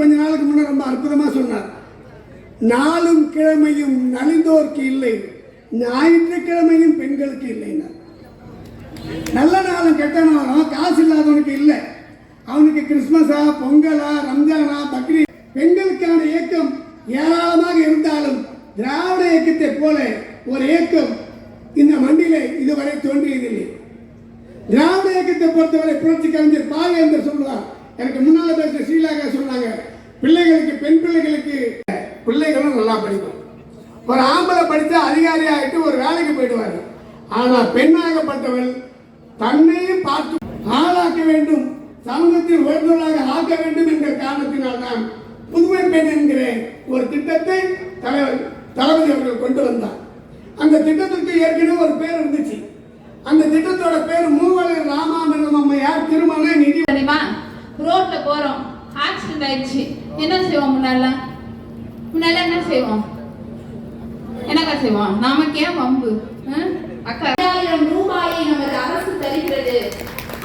கொஞ்ச நாளுக்கு முன்ன ரொம்ப அற்புதமா சொன்னார். நாளும் கிழமையும் நலிந்தோர்க்கு இல்லை, ஞாயிற்றுக்கிழமையும் பெண்களுக்கு இல்லைன்னா. நல்ல நாளும் கெட்ட நாளும் காசு இல்லாதவனுக்கு இல்லை. அவனுக்கு கிறிஸ்துமஸா, பொங்கலா, ரம்ஜானா, பக்ரீத், பெண்களுக்கான இயக்கம் ஏராளமாக இருந்தாலும் திராவிட இயக்கத்தை போல ஒரு இயக்கம் இந்த மண்ணிலே இதுவரை தோன்றியதில்லை. திராவிட இயக்கத்தை பொறுத்தவரை புரட்சி கலைஞர் பாவேந்தர் சொல்லுவார். எனக்கு முன்னால பேச ஸ்ரீலாகா சொன்னாங்க, பிள்ளைகளுக்கு, பெண் பிள்ளைகளுக்கு, பிள்ளைகளும் நல்லா படிக்கும். ஒரு ஆம்பளை படித்தா அதிகாரி ஆகிட்டு ஒரு வேலைக்கு போயிடுவார். ஆனால் பெண்ணாகப்பட்டவள் தன்னையும் பார்த்து ஆளாக்க வேண்டும், சமூகத்தில் உயர்ந்தவளாக ஆக்க வேண்டும் என்கிற காரணத்தினால்தான் புதுமை பெண் என்கிற ஒரு திட்டத்தை தளபதி அவர்கள் கொண்டு வந்தார். அந்த திட்டத்திற்கு ஏற்கனவே ஒரு பேர் இருந்துச்சு. அந்த திட்டத்தோட பேர் மூவலர் ராமாமிர்தம் அம்மையார் திருமண நிதி. ரோட்ல போறோம், ஆக்சிடென்ட் ஆயிடுச்சு, என்ன செய்வோம்? முன்னால என்ன செய்வோம்? என்னக்கா செய்வோம்? நமக்கு ஏன் வம்பு? அக்கா, 1000 ரூபாயை நமது அரசு தருகிறது.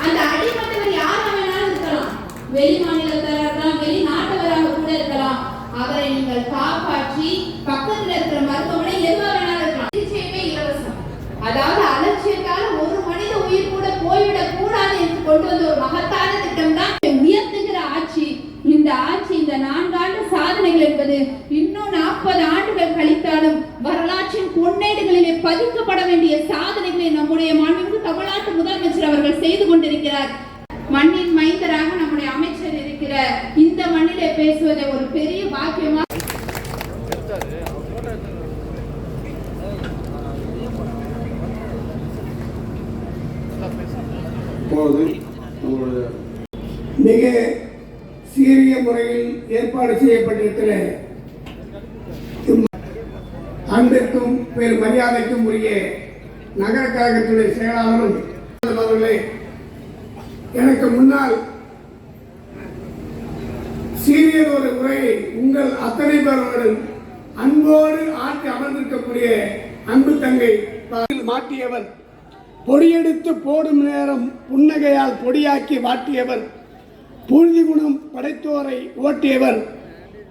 அந்த அடிமட்டவர் யாரா வேணாலும் இருக்கலாம், வெளி மாநிலத்தவராக இருக்கலாம், வெளிநாட்டவராக கூட இருக்கலாம். அவரை நீங்கள் காப்பாற்றி பக்கத்தில் இருக்கிற மருத்துவமனை எதுவா வேணாலும் இருக்கலாம். சிகிச்சையுமே இலவசம். அதாவது அலட்சியத்தால் ஒரு மனித உயிர் கூட போய்விடக் கூடாது என்று கொண்டு வந்த ஒரு மகத்தான திட்டம் தான் உயர்த்துகிற ஆட்சி. இந்த ஆட்சி, இந்த 4 ஆண்டு சாதனைகள் என்பது இன்னும் 40 ஆண்டுகள் கழித்தாலும் வரலாற்றின் பொன்னேடுகளிலே பதிக்கப்பட வேண்டிய சாதனைகளை நம்முடைய மாண்புமிகு தமிழ்நாட்டு முதலமைச்சர் அவர்கள் செய்து கொண்டிருக்கிறார். மண்ணின் மைந்தராக நம்முடைய அமைச்சர் இருக்கிற இந்த மண்ணிலே பேசுவதை ஒரு பெரிய பாக்கியமாக மிக சீரிய முறையில் ஏற்பாடு செய்யப்பட்டிருக்கிற அன்பிற்கும் பெரு மரியாதைக்கும் உரிய நகர கழகத்துடைய செயலாளரும் அவர்களே, எனக்கு முன்னால் சீரிய ஒரு உரையை உங்கள் அத்தனை பேரோடு அன்போடு ஆற்றி அமர்ந்திருக்கக்கூடிய அன்பு தங்கை மாட்டியவர், பொடியெடுத்து போடும் நேரம் புன்னகையால் பொடியாக்கி வாட்டியவர், புழுதி குணம் படைத்தோரை ஓட்டியவர்,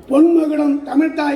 பொன்மகுடம் தமிழ்தாய்